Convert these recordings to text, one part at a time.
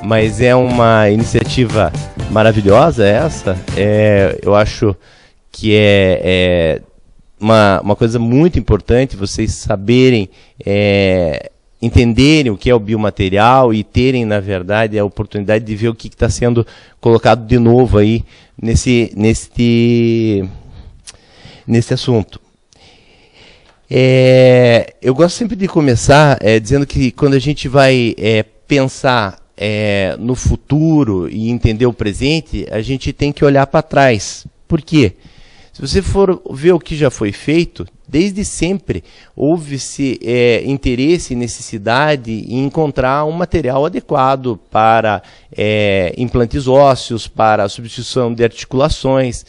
Mas é uma iniciativa maravilhosa essa. Eu acho que é uma coisa muito importante vocês saberem, entenderem o que é o biomaterial e terem, na verdade, a oportunidade de ver o que está sendo colocado de novo aí nesse assunto. Eu gosto sempre de começar dizendo que quando a gente vai pensar no futuro e entender o presente, a gente tem que olhar para trás. Por quê? Se você for ver o que já foi feito, desde sempre houve-se interesse e necessidade em encontrar um material adequado para implantes ósseos, para a substituição de articulações.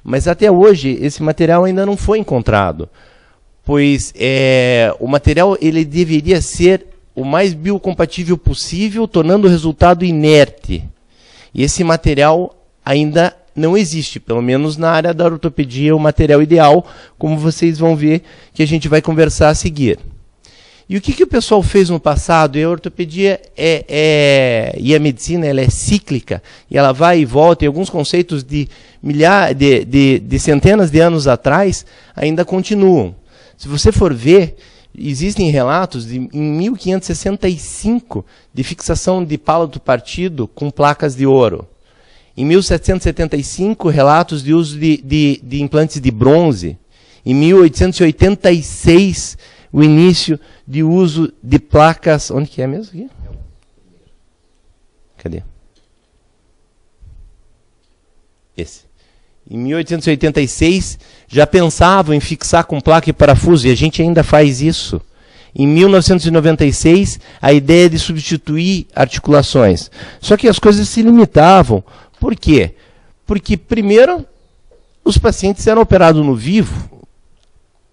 Mas até hoje esse material ainda não foi encontrado, pois o material ele deveria ser o mais biocompatível possível, tornando o resultado inerte. E esse material ainda não existe, pelo menos na área da ortopedia, o material ideal, como vocês vão ver que a gente vai conversar a seguir. E o que o pessoal fez no passado? E a ortopedia e a medicina ela é cíclica, e ela vai e volta, e alguns conceitos de centenas de anos atrás ainda continuam. Se você for ver, existem relatos em 1565 de fixação de palato partido com placas de ouro. Em 1775, relatos de uso de implantes de bronze. Em 1886, o início de uso de placas... Onde que é mesmo aqui? Cadê? Esse. Em 1886, já pensavam em fixar com placa e parafuso, e a gente ainda faz isso. Em 1996, a ideia de substituir articulações. Só que as coisas se limitavam. Por quê? Porque, primeiro, os pacientes eram operados no vivo,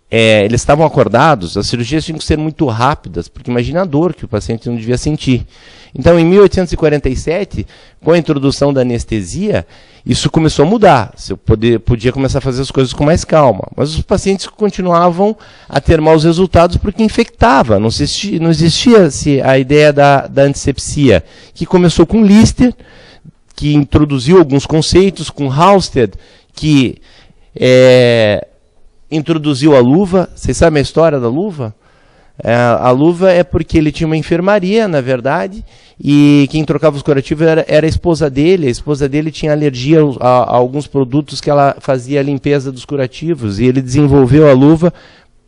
eles estavam acordados, as cirurgias tinham que ser muito rápidas, porque imagina a dor que o paciente não devia sentir. Então, em 1847, com a introdução da anestesia, isso começou a mudar. Você podia começar a fazer as coisas com mais calma. Mas os pacientes continuavam a ter maus resultados porque infectava. Não existia a ideia da antisepsia, que começou com Lister, que introduziu alguns conceitos, com Halsted, que introduziu a luva. Vocês sabem a história da luva? A luva é porque ele tinha uma enfermaria, na verdade, e quem trocava os curativos era a esposa dele. A esposa dele tinha alergia a alguns produtos que ela fazia a limpeza dos curativos, e ele desenvolveu a luva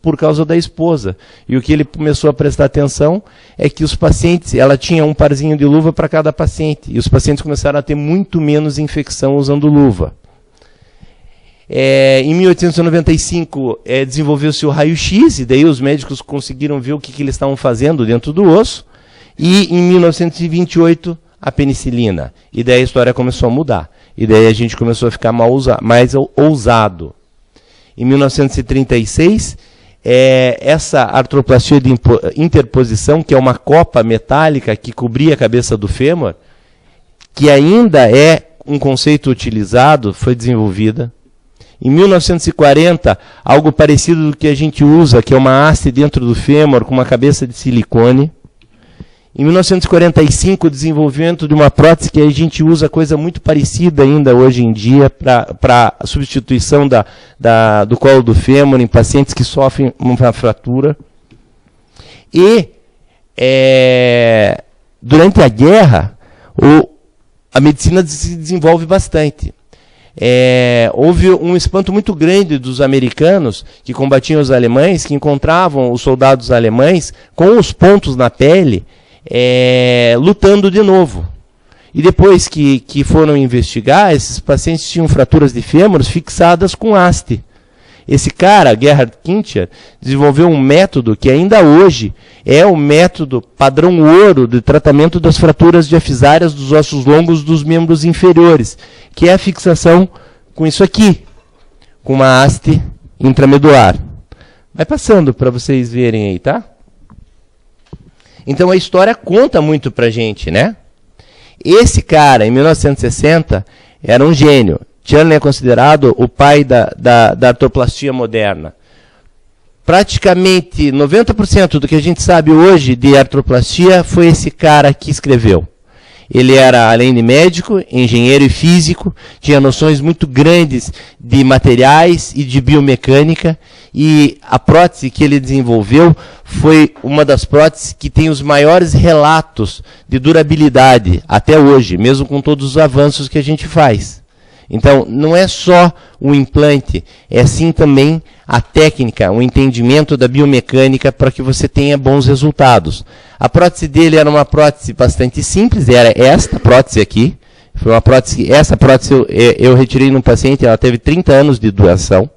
por causa da esposa. E o que ele começou a prestar atenção é que os pacientes, ela tinha um parzinho de luva para cada paciente, e os pacientes começaram a ter muito menos infecção usando luva. Em 1895, desenvolveu-se o raio-x, e daí os médicos conseguiram ver o que eles estavam fazendo dentro do osso. E em 1928, a penicilina. E daí a história começou a mudar. E daí a gente começou a ficar mais ousado. Em 1936, essa artroplastia de interposição, que é uma copa metálica que cobria a cabeça do fêmur, que ainda é um conceito utilizado, foi desenvolvida. Em 1940, algo parecido do que a gente usa, que é uma haste dentro do fêmur com uma cabeça de silicone. Em 1945, o desenvolvimento de uma prótese que a gente usa coisa muito parecida ainda hoje em dia para a substituição do colo do fêmur em pacientes que sofrem uma fratura. E, durante a guerra, a medicina se desenvolve bastante. Houve um espanto muito grande dos americanos que combatiam os alemães, que encontravam os soldados alemães com os pontos na pele, lutando de novo. E depois que foram investigar, esses pacientes tinham fraturas de fêmur fixadas com haste. Esse cara, Gerhard Kincher, desenvolveu um método que ainda hoje é o método padrão ouro de tratamento das fraturas diafisárias dos ossos longos dos membros inferiores, que é a fixação com isso aqui, com uma haste intramedular. Vai passando para vocês verem aí, tá? Então a história conta muito pra gente, né? Esse cara, em 1960, era um gênio. Tcherny é considerado o pai da artroplastia moderna. Praticamente 90% do que a gente sabe hoje de artroplastia foi esse cara que escreveu. Ele era, além de médico, engenheiro e físico, tinha noções muito grandes de materiais e de biomecânica, e a prótese que ele desenvolveu foi uma das próteses que tem os maiores relatos de durabilidade até hoje, mesmo com todos os avanços que a gente faz. Então, não é só o implante, é sim também a técnica, o entendimento da biomecânica para que você tenha bons resultados. A prótese dele era uma prótese bastante simples, era esta prótese aqui. Foi uma prótese, essa prótese eu retirei num paciente, ela teve 30 anos de duração.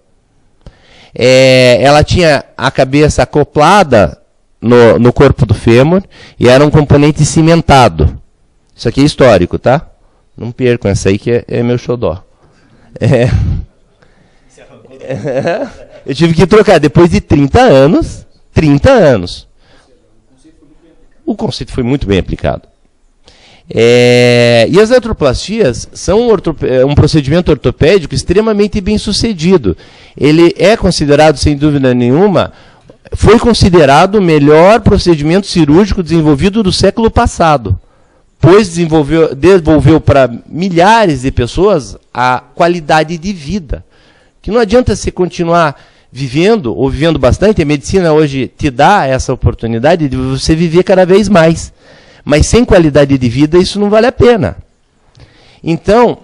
Ela tinha a cabeça acoplada no corpo do fêmur e era um componente cimentado. Isso aqui é histórico, tá? Não percam, essa aí que é meu xodó. Eu tive que trocar depois de 30 anos. 30 anos. O conceito foi muito bem aplicado. E as artroplastias são um procedimento ortopédico extremamente bem sucedido. Ele é considerado, sem dúvida nenhuma, foi considerado o melhor procedimento cirúrgico desenvolvido do século passado, pois devolveu para milhares de pessoas a qualidade de vida. Que não adianta você continuar vivendo, ou vivendo bastante, a medicina hoje te dá essa oportunidade de você viver cada vez mais. Mas sem qualidade de vida, isso não vale a pena. Então,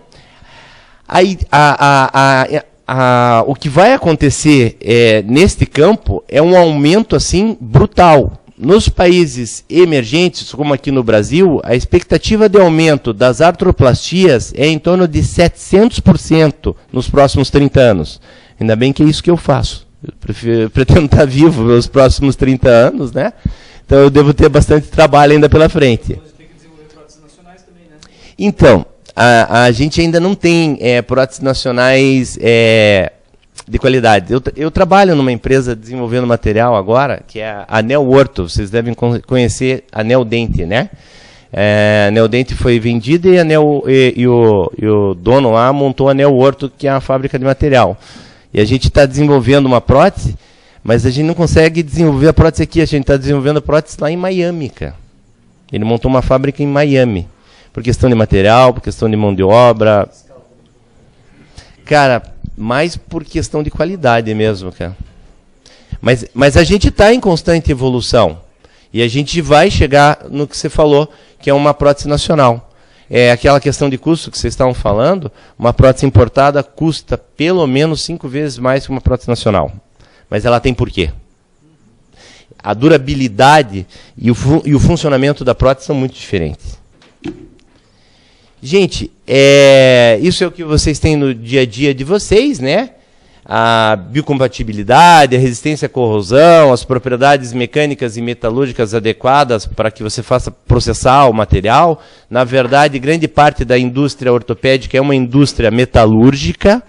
o que vai acontecer neste campo é um aumento assim brutal. Nos países emergentes, como aqui no Brasil, a expectativa de aumento das artroplastias é em torno de 700% nos próximos 30 anos. Ainda bem que é isso que eu faço. Eu pretendo estar vivo nos próximos 30 anos, né? Então eu devo ter bastante trabalho ainda pela frente. Mas tem que desenvolver próteses nacionais também, né? Então, a gente ainda não tem próteses nacionais de qualidade. Eu trabalho numa empresa desenvolvendo material agora, que é a Anel Orto. Vocês devem conhecer a Anel Dente, né? A Anel Dente foi vendida e o dono lá montou a Anel Orto, que é uma fábrica de material. E a gente está desenvolvendo uma prótese, mas a gente não consegue desenvolver a prótese aqui. A gente está desenvolvendo a prótese lá em Miami, cara. Ele montou uma fábrica em Miami. Por questão de material, por questão de mão de obra. Cara, mais por questão de qualidade mesmo, cara. Mas a gente está em constante evolução. E a gente vai chegar no que você falou, que é uma prótese nacional. Aquela questão de custo que vocês estavam falando, uma prótese importada custa pelo menos 5 vezes mais que uma prótese nacional. Mas ela tem porquê. A durabilidade e o funcionamento da prótese são muito diferentes. Gente, isso é o que vocês têm no dia a dia de vocês, né? A biocompatibilidade, a resistência à corrosão, as propriedades mecânicas e metalúrgicas adequadas para que você faça processar o material. Na verdade, grande parte da indústria ortopédica é uma indústria metalúrgica.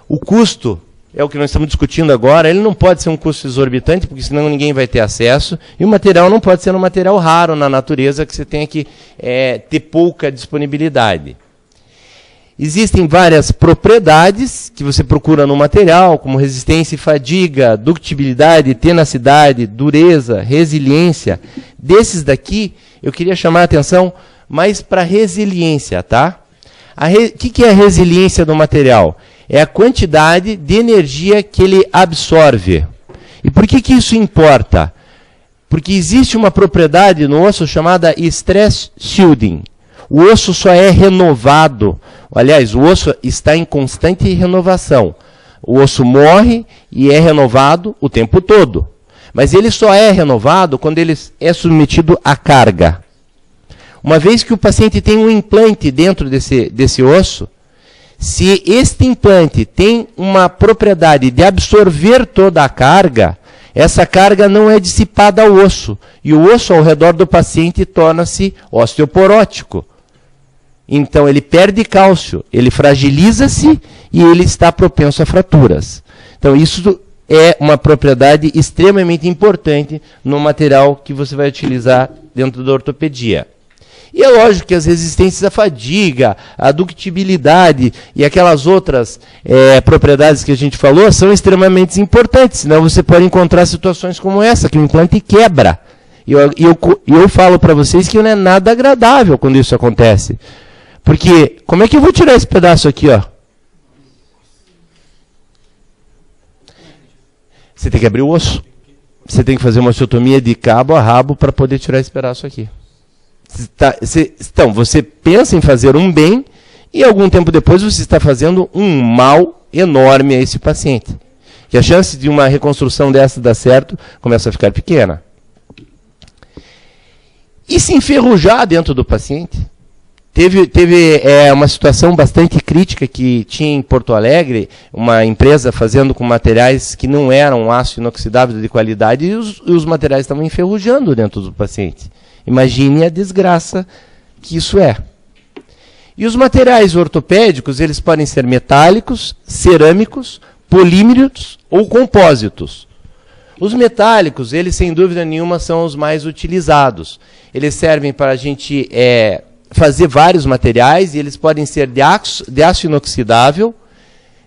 O custo é o que nós estamos discutindo agora. Ele não pode ser um custo exorbitante, porque senão ninguém vai ter acesso. E o material não pode ser um material raro na natureza, que você tenha que ter pouca disponibilidade. Existem várias propriedades que você procura no material, como resistência e fadiga, ductibilidade, tenacidade, dureza, resiliência. Desses daqui, eu queria chamar a atenção mais para a resiliência, tá? O que é a resiliência do material? É a quantidade de energia que ele absorve. E por que isso importa? Porque existe uma propriedade no osso chamada stress shielding. O osso só é renovado. Aliás, o osso está em constante renovação. O osso morre e é renovado o tempo todo. Mas ele só é renovado quando ele é submetido à carga. Uma vez que o paciente tem um implante dentro desse osso, Se este implante tem uma propriedade de absorver toda a carga, essa carga não é dissipada ao osso. E o osso ao redor do paciente torna-se osteoporótico. Então, ele perde cálcio, ele fragiliza-se e ele está propenso a fraturas. Então, isso é uma propriedade extremamente importante no material que você vai utilizar dentro da ortopedia. E é lógico que as resistências à fadiga, a ductibilidade e aquelas outras propriedades que a gente falou são extremamente importantes, senão você pode encontrar situações como essa, que o implante quebra. E eu falo para vocês que não é nada agradável quando isso acontece. Porque, como é que eu vou tirar esse pedaço aqui, ó? Você tem que abrir o osso. Você tem que fazer uma osteotomia de cabo a rabo para poder tirar esse pedaço aqui. Então, você pensa em fazer um bem e algum tempo depois você está fazendo um mal enorme a esse paciente. Que a chance de uma reconstrução dessa dar certo começa a ficar pequena. E se enferrujar dentro do paciente? Teve uma situação bastante crítica que tinha em Porto Alegre, uma empresa fazendo com materiais que não eram aço inoxidável de qualidade e os materiais estavam enferrujando dentro do paciente. Imagine a desgraça que isso é. E os materiais ortopédicos, eles podem ser metálicos, cerâmicos, polímeros ou compósitos. Os metálicos, eles sem dúvida nenhuma são os mais utilizados. Eles servem para a gente fazer vários materiais e eles podem ser de aço inoxidável,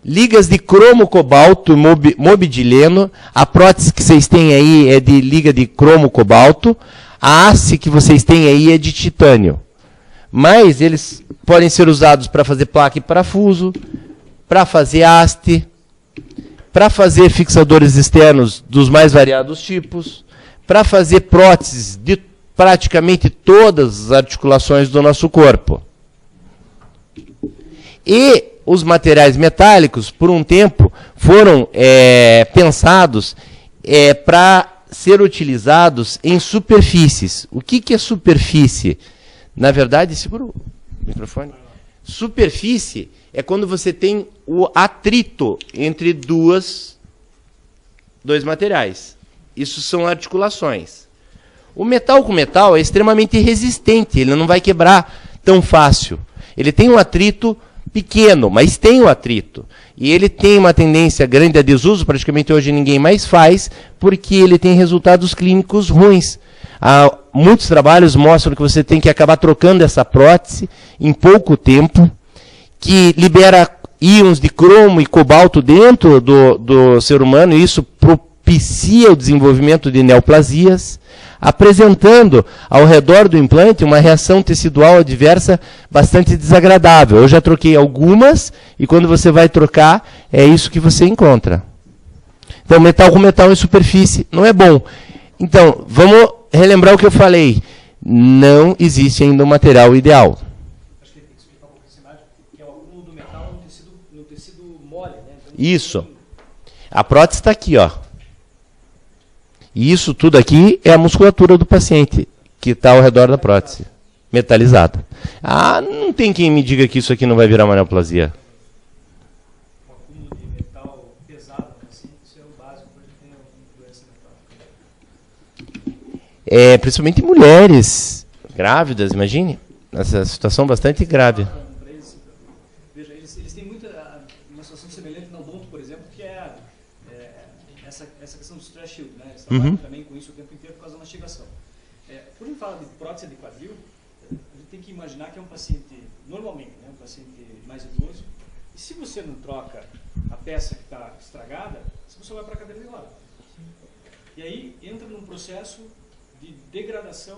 ligas de cromo cobalto, mobidileno. A prótese que vocês têm aí é de liga de cromo cobalto. A haste que vocês têm aí é de titânio. Mas eles podem ser usados para fazer placa e parafuso, para fazer haste, para fazer fixadores externos dos mais variados tipos, para fazer próteses de praticamente todas as articulações do nosso corpo. E os materiais metálicos, por um tempo, foram pensados para ser utilizados em superfícies. O que é superfície? Na verdade, segura o microfone. Superfície é quando você tem o atrito entre dois materiais. Isso são articulações. O metal com metal é extremamente resistente, ele não vai quebrar tão fácil. Ele tem um atrito pequeno, mas tem o atrito. E ele tem uma tendência grande a desuso, praticamente hoje ninguém mais faz, porque ele tem resultados clínicos ruins. Muitos trabalhos mostram que você tem que acabar trocando essa prótese em pouco tempo, que libera íons de cromo e cobalto dentro do ser humano, e isso propicia o desenvolvimento de neoplasias, apresentando ao redor do implante uma reação tecidual adversa bastante desagradável. Eu já troquei algumas, e quando você vai trocar, é isso que você encontra. Então, metal com metal em superfície não é bom. Então, vamos relembrar o que eu falei. Não existe ainda um material ideal. Acho que tem que explicar um pouco essa imagem, que é o acúmulo do metal no tecido mole, né? Então, isso. A prótese está aqui, ó. E isso tudo aqui é a musculatura do paciente, que está ao redor da prótese, metalizada. Ah, não tem quem me diga que isso aqui não vai virar uma neoplasia. o acúmulo de metal pesado, assim, isso é o básico para a gente ter uma doença metálica. Principalmente mulheres grávidas, imagine. Essa situação bastante grave. Veja, eles têm uma situação semelhante no odonto, por exemplo, que é essa questão do stress shield, né? Eles trabalham também com isso o tempo inteiro por causa da mastigação. Por gente falar de prótese de quadril, a gente tem que imaginar que é um paciente, normalmente, né, um paciente mais idoso, e se você não troca a peça que está estragada, essa pessoa vai para a cadeira de roda. E aí entra num processo de degradação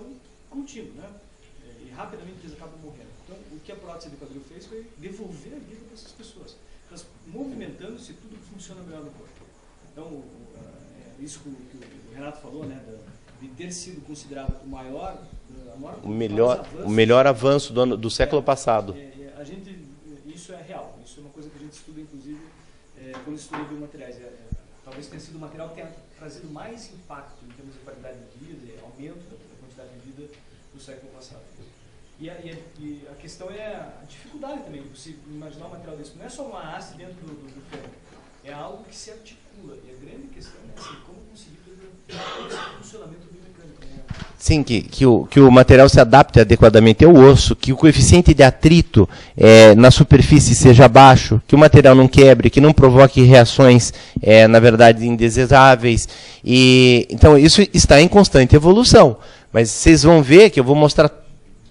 contínua, né? E rapidamente eles acabam morrendo. Então, o que a prótese de quadril fez foi devolver a vida dessas pessoas. Elas movimentando-se, tudo funciona melhor no corpo. Então, isso que o Renato falou, né, de ter sido considerado o melhor avanço do século passado. Isso é real. Isso é uma coisa que a gente estuda, inclusive, quando estuda biomateriais. Talvez tenha sido o material que tenha trazido mais impacto em termos de qualidade de vida, aumento da quantidade de vida do século passado. E a questão é a dificuldade também de você imaginar um material desse. Não é só uma haste dentro do ferro, é algo que se articula. E a grande questão é assim, como conseguir esse funcionamento biomecânico. Né? Sim, que o material se adapte adequadamente ao osso, que o coeficiente de atrito na superfície seja baixo, que o material não quebre, que não provoque reações, na verdade, indesejáveis. Então, isso está em constante evolução. Mas vocês vão ver que eu vou mostrar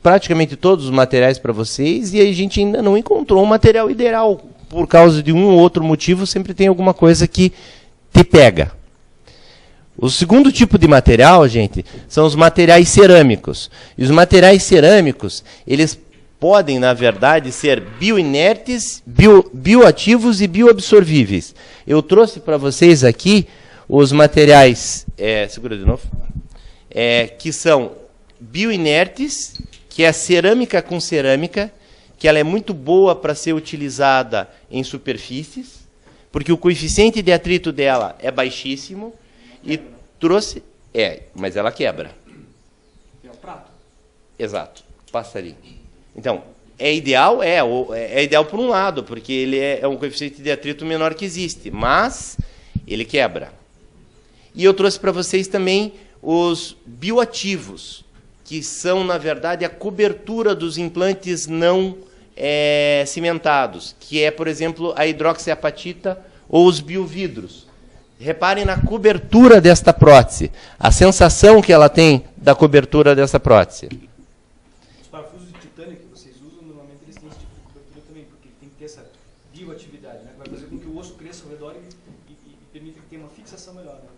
praticamente todos os materiais para vocês e a gente ainda não encontrou um material ideal. Por causa de um ou outro motivo, sempre tem alguma coisa que te pega. O segundo tipo de material, gente, são os materiais cerâmicos. E os materiais cerâmicos, eles podem, na verdade, ser bioinertes, bioativos e bioabsorvíveis. Eu trouxe para vocês aqui os materiais, segura de novo, que são bioinertes, que é a cerâmica com cerâmica, que ela é muito boa para ser utilizada em superfícies, porque o coeficiente de atrito dela é baixíssimo, e trouxe... mas ela quebra. É o prato? Exato, passa ali. Então, é ideal por um lado, porque ele é um coeficiente de atrito menor que existe, mas ele quebra. E eu trouxe para vocês também os bioativos, que são, na verdade, a cobertura dos implantes não cimentados, que é, por exemplo, a hidroxiapatita ou os biovidros. Reparem na cobertura desta prótese, a sensação que ela tem da cobertura dessa prótese. Os parafusos de titânio que vocês usam, normalmente eles têm esse tipo de cobertura também, porque tem que ter essa bioatividade, né? Vai fazer com que o osso cresça ao redor e permita que tenha uma fixação melhor. Né?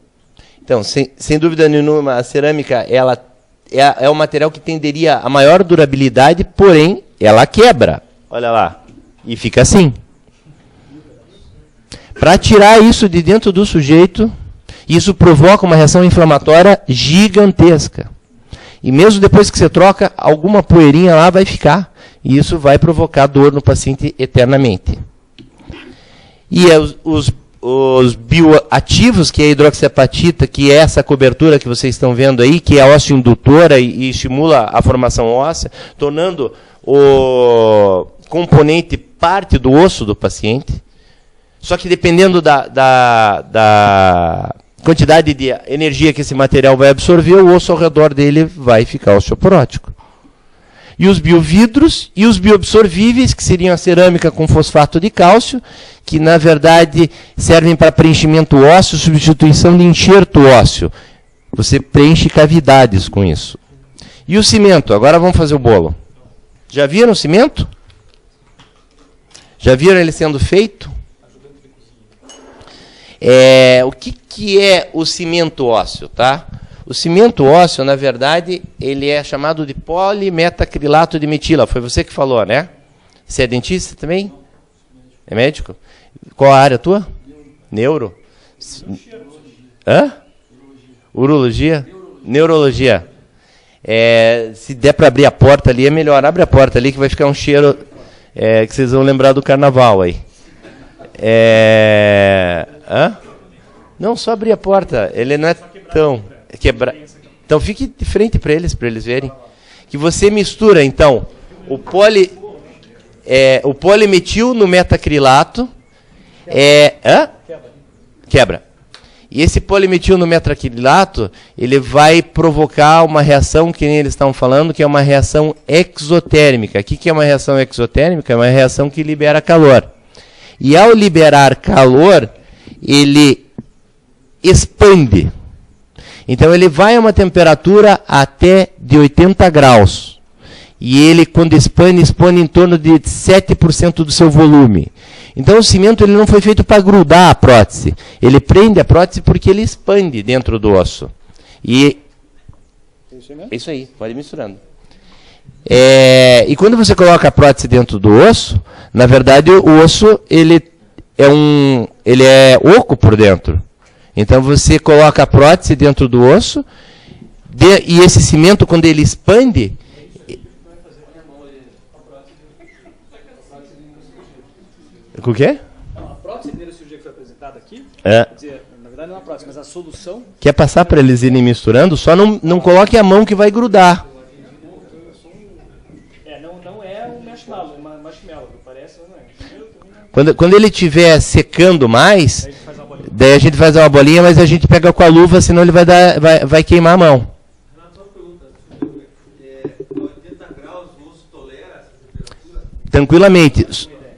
Então, sem dúvida nenhuma, a cerâmica ela é um material que tenderia a maior durabilidade, porém, ela quebra. Olha lá. E fica assim. Para tirar isso de dentro do sujeito, isso provoca uma reação inflamatória gigantesca. E mesmo depois que você troca, alguma poeirinha lá vai ficar. E isso vai provocar dor no paciente eternamente. E os bioativos, que é a hidroxiapatita, que é essa cobertura que vocês estão vendo aí, que é osso-indutora e estimula a formação óssea, tornando o componente parte do osso do paciente. Só que dependendo da quantidade de energia que esse material vai absorver, o osso ao redor dele vai ficar osteoporótico. E os biovidros e os bioabsorvíveis, que seriam a cerâmica com fosfato de cálcio, que na verdade servem para preenchimento ósseo, substituição de enxerto ósseo. Você preenche cavidades com isso. E o cimento? Agora vamos fazer o bolo. Já viram o cimento? Já viram ele sendo feito? O que é o cimento ósseo, tá? O cimento ósseo, na verdade, ele é chamado de polimetacrilato de metila. Foi você que falou, né? Você é dentista também? É médico? Qual a área tua? Neuro. Hã? Urologia? Neurologia. Se der para abrir a porta ali, é melhor. Abre a porta ali que vai ficar um cheiro que vocês vão lembrar do carnaval aí. Hã? Não, só abrir a porta. Ele não é tão... Então fique de frente para eles verem. Que você mistura, então, o polimetil no metacrilato. Quebra. E esse polimetil no metacrilato, ele vai provocar uma reação, que nem eles estavam falando, que é uma reação exotérmica. O que é uma reação exotérmica? É uma reação que libera calor. E ao liberar calor, ele expande. Então ele vai a uma temperatura até de 80 graus. E ele, quando expande em torno de 7% do seu volume. Então o cimento ele não foi feito para grudar a prótese. Ele prende a prótese porque ele expande dentro do osso. E é isso aí, pode ir misturando. E quando você coloca a prótese dentro do osso, na verdade o osso ele é oco por dentro. Então você coloca a prótese dentro do osso, e esse cimento, quando ele expande... O quê? A prótese de neurocirurgia que foi apresentada aqui, quer dizer, na verdade não é uma prótese, mas a solução... Quer passar para eles irem misturando? Só não coloque a mão que vai grudar. marshmallow, que parece, né? Quando ele estiver secando mais, daí a gente faz uma bolinha, mas a gente pega com a luva, senão ele vai queimar a mão. Renato, uma pergunta. 80 graus, o osso tolera essa temperatura? Tranquilamente.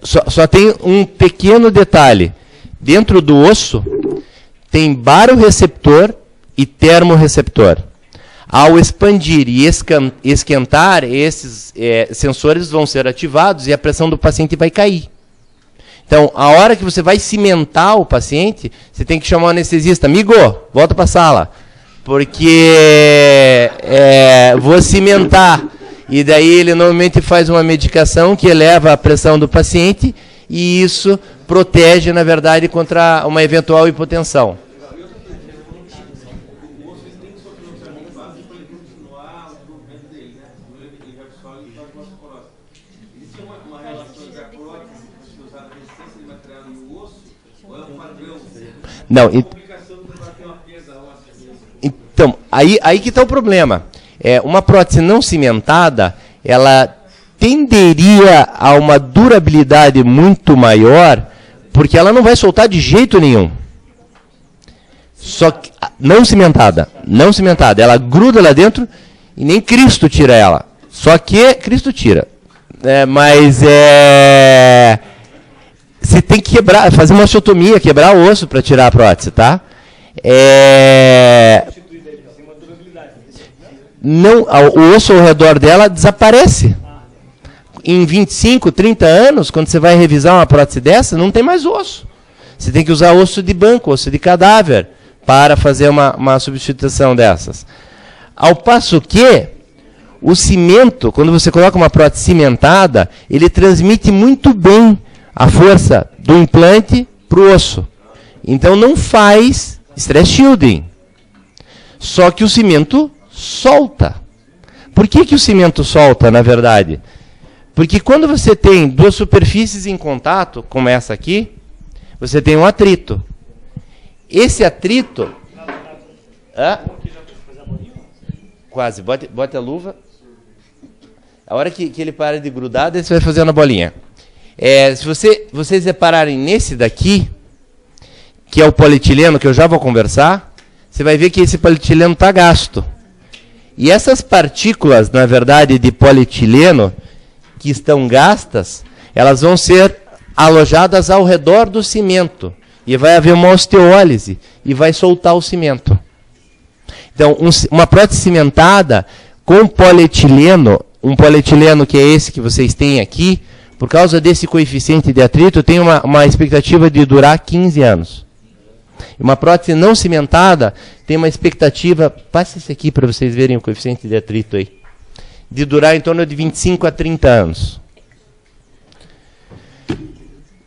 Só tem um pequeno detalhe. Dentro do osso, tem baroreceptor e termorreceptor. Ao expandir e esquentar, esses sensores vão ser ativados e a pressão do paciente vai cair. Então, a hora que você vai cimentar o paciente, você tem que chamar o anestesista. Amigo, volta para a sala, porque vou cimentar. E daí ele normalmente faz uma medicação que eleva a pressão do paciente e isso protege, na verdade, contra uma eventual hipotensão. Não, então, aí que está o problema. Uma prótese não cimentada, ela tenderia a uma durabilidade muito maior, porque ela não vai soltar de jeito nenhum. Só que, não cimentada, ela gruda lá dentro e nem Cristo tira ela. Só que Cristo tira. Mas você tem que quebrar, fazer uma osteotomia, quebrar o osso para tirar a prótese, tá? Não, o osso ao redor dela desaparece. Em 25, 30 anos, quando você vai revisar uma prótese dessa, não tem mais osso. Você tem que usar osso de banco, osso de cadáver, para fazer uma substituição dessas. Ao passo que o cimento, quando você coloca uma prótese cimentada, ele transmite muito bem a força do implante para o osso. Então não faz stress shielding. Só que o cimento solta. Por que o cimento solta, na verdade? Porque quando você tem duas superfícies em contato, como essa aqui, você tem um atrito. Esse atrito... Quase, bote a luva. A hora que ele para de grudar, daí você vai fazendo a bolinha. Se vocês repararem nesse daqui, que é o polietileno, que eu já vou conversar, você vai ver que esse polietileno está gasto. E essas partículas, na verdade, de polietileno, que estão gastas, elas vão ser alojadas ao redor do cimento. E vai haver uma osteólise e vai soltar o cimento. Então, uma prótese cimentada com polietileno, um polietileno que é esse que vocês têm aqui, por causa desse coeficiente de atrito, tem uma expectativa de durar 15 anos. Uma prótese não cimentada tem uma expectativa, passe esse aqui para vocês verem o coeficiente de atrito aí, de durar em torno de 25 a 30 anos.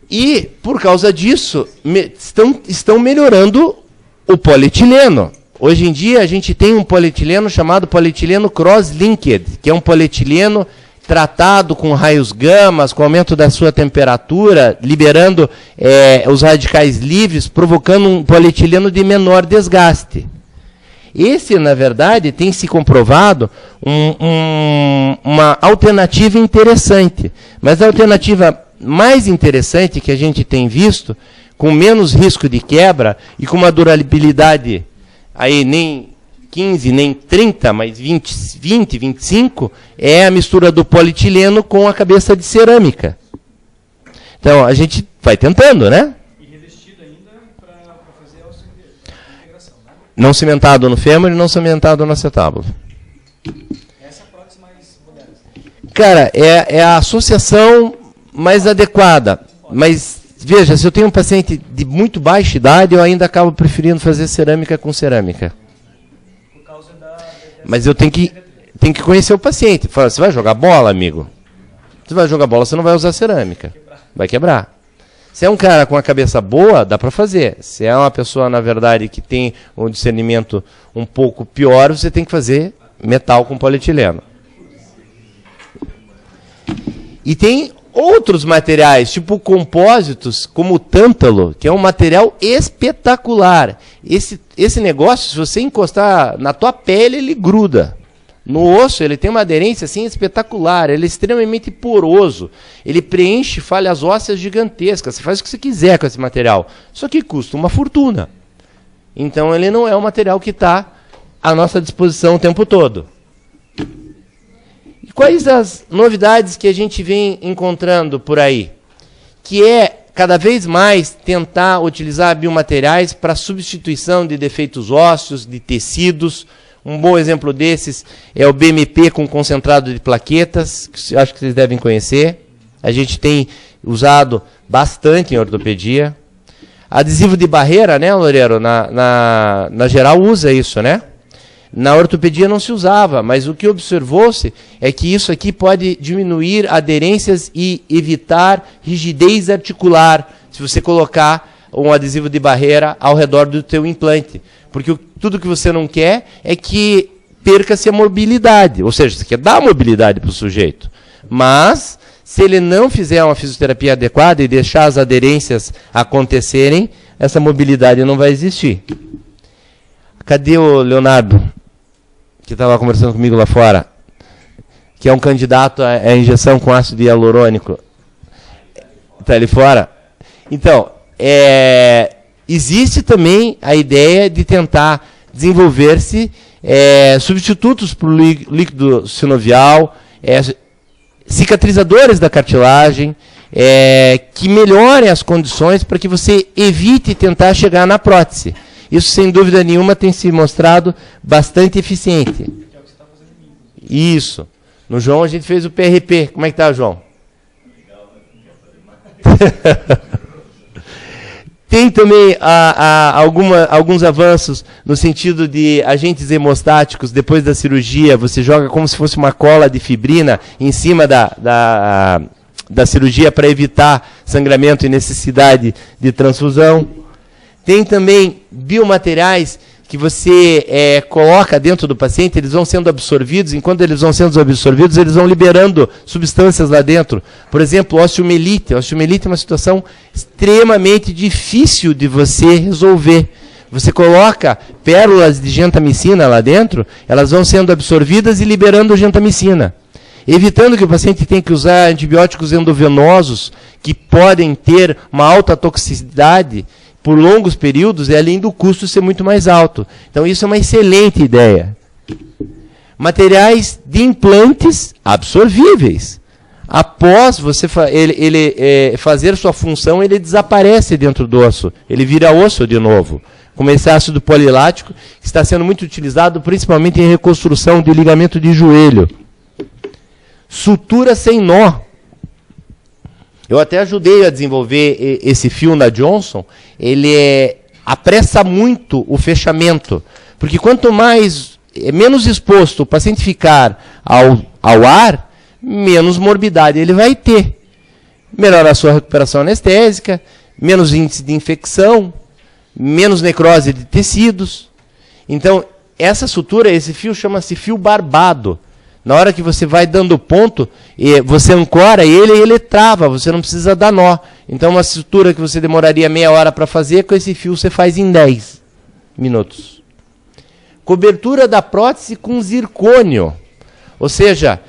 E, por causa disso, estão melhorando o polietileno. Hoje em dia, a gente tem um polietileno chamado polietileno cross-linked, que é um polietileno tratado com raios gamas, com aumento da sua temperatura, liberando os radicais livres, provocando um polietileno de menor desgaste. Esse, na verdade, tem se comprovado uma alternativa interessante. Mas a alternativa mais interessante que a gente tem visto, com menos risco de quebra e com uma durabilidade aí nem 15, nem 30, mas 20, 25, é a mistura do polietileno com a cabeça de cerâmica. Então, a gente vai tentando, né? E revestido ainda para fazer a integração, né? Não cimentado no fêmur e não cimentado no acetábulo. Essa é a prótese mais moderna. Cara, é a associação mais adequada. Mas, veja, se eu tenho um paciente de muito baixa idade, eu ainda acabo preferindo fazer cerâmica com cerâmica. Mas eu tenho que conhecer o paciente. Fala, você vai jogar bola, amigo? Você vai jogar bola, você não vai usar cerâmica. Vai quebrar. Se é um cara com a cabeça boa, dá para fazer. Se é uma pessoa, na verdade, que tem um discernimento um pouco pior, você tem que fazer metal com polietileno. E tem outros materiais, tipo compósitos, como o tântalo, que é um material espetacular. Esse negócio, se você encostar na tua pele, ele gruda. No osso, ele tem uma aderência assim espetacular, ele é extremamente poroso, ele preenche falhas ósseas gigantescas, você faz o que você quiser com esse material, só que custa uma fortuna. Então ele não é um material que está à nossa disposição o tempo todo. E quais as novidades que a gente vem encontrando por aí? Que é cada vez mais tentar utilizar biomateriais para substituição de defeitos ósseos, de tecidos. Um bom exemplo desses é o BMP com concentrado de plaquetas, que acho que vocês devem conhecer. A gente tem usado bastante em ortopedia. Adesivo de barreira, né, Loureiro? Na geral usa isso, né? Na ortopedia não se usava, mas o que observou-se é que isso aqui pode diminuir aderências e evitar rigidez articular, se você colocar um adesivo de barreira ao redor do teu implante. Porque tudo que você não quer é que perca-se a mobilidade, ou seja, você quer dar mobilidade para o sujeito. Mas, se ele não fizer uma fisioterapia adequada e deixar as aderências acontecerem, essa mobilidade não vai existir. Cadê o Leonardo, que estava conversando comigo lá fora, que é um candidato à injeção com ácido hialurônico? Está ali fora? Então, existe também a ideia de tentar desenvolver-se substitutos para o líquido sinovial, cicatrizadores da cartilagem, que melhorem as condições para que você evite tentar chegar na prótese. Isso, sem dúvida nenhuma, tem se mostrado bastante eficiente. Que é o que você está fazendo em mim. Isso. No João a gente fez o PRP. Como é que está, João? Tem também alguns avanços no sentido de agentes hemostáticos. Depois da cirurgia, você joga como se fosse uma cola de fibrina em cima da cirurgia para evitar sangramento e necessidade de transfusão. Tem também biomateriais que você coloca dentro do paciente, eles vão sendo absorvidos, enquanto eles vão sendo absorvidos, eles vão liberando substâncias lá dentro. Por exemplo, osteomielite. Osteomielite é uma situação extremamente difícil de você resolver. Você coloca pérolas de gentamicina lá dentro, elas vão sendo absorvidas e liberando gentamicina, evitando que o paciente tenha que usar antibióticos endovenosos, que podem ter uma alta toxicidade por longos períodos, e além do custo ser muito mais alto. Então isso é uma excelente ideia. Materiais de implantes absorvíveis. Após você fazer sua função, ele desaparece dentro do osso. Ele vira osso de novo. Como esse ácido polilático, que está sendo muito utilizado principalmente em reconstrução de ligamento de joelho. Sutura sem nó. Eu até ajudei a desenvolver esse fio na Johnson. Ele apressa muito o fechamento, porque quanto menos exposto o paciente ficar ao ar, menos morbidade ele vai ter. Melhora a sua recuperação anestésica, menos índice de infecção, menos necrose de tecidos. Então, essa sutura, esse fio chama-se fio barbado. Na hora que você vai dando ponto, você ancora ele e ele trava, você não precisa dar nó. Então, uma sutura que você demoraria meia hora para fazer, com esse fio você faz em 10 minutos. Cobertura da prótese com zircônio. Ou seja,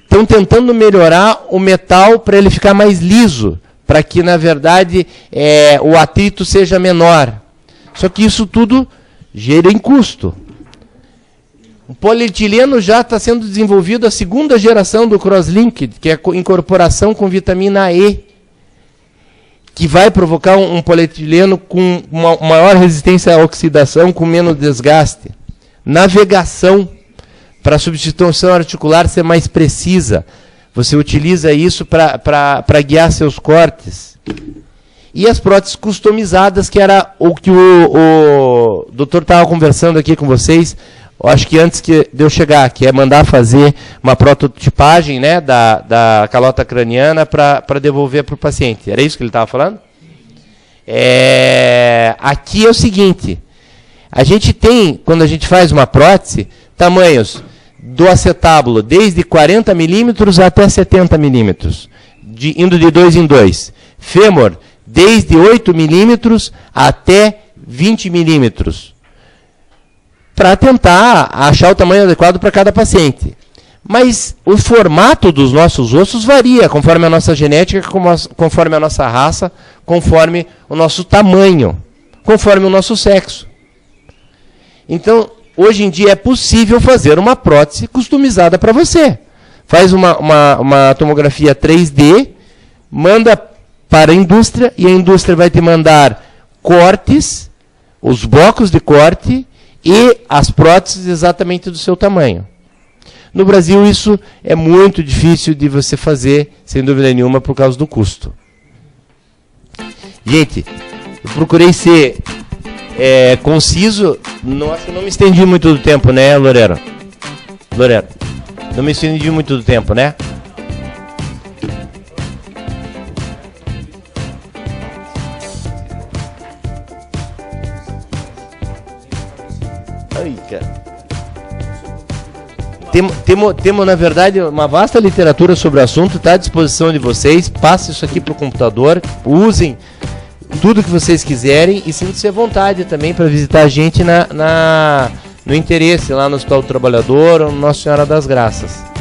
estão tentando melhorar o metal para ele ficar mais liso, para que, na verdade, o atrito seja menor. Só que isso tudo gera em custo. O polietileno já está sendo desenvolvido a segunda geração do Crosslink, que é a incorporação com vitamina E, que vai provocar um polietileno com uma maior resistência à oxidação, com menos desgaste. Navegação, para a substituição articular ser mais precisa. Você utiliza isso para guiar seus cortes. E as próteses customizadas, que era o que o doutor estava conversando aqui com vocês, eu acho que antes de eu chegar, que é mandar fazer uma prototipagem, né, da calota craniana para devolver para o paciente. Era isso que ele estava falando? Aqui é o seguinte, a gente tem, quando a gente faz uma prótese, tamanhos do acetábulo, desde 40 milímetros até 70 milímetros, indo de 2 em 2. Fêmur, desde 8 milímetros até 20 milímetros. para tentar achar o tamanho adequado para cada paciente. Mas o formato dos nossos ossos varia conforme a nossa genética, conforme a nossa raça, conforme o nosso tamanho, conforme o nosso sexo. Então, hoje em dia é possível fazer uma prótese customizada para você. Faz uma tomografia 3D, manda para a indústria, e a indústria vai te mandar cortes, os blocos de corte e as próteses exatamente do seu tamanho. No Brasil, isso é muito difícil de você fazer, sem dúvida nenhuma, por causa do custo. Gente, eu procurei ser conciso. Acho que não me estendi muito do tempo, né, Loureiro? Loureiro, não me estendi muito do tempo, né? Ai, cara. Temos, na verdade, uma vasta literatura sobre o assunto, está à disposição de vocês. Passe isso aqui para o computador, usem tudo que vocês quiserem e sintam-se à vontade também para visitar a gente no interesse lá no Hospital do Trabalhador ou no Nossa Senhora das Graças.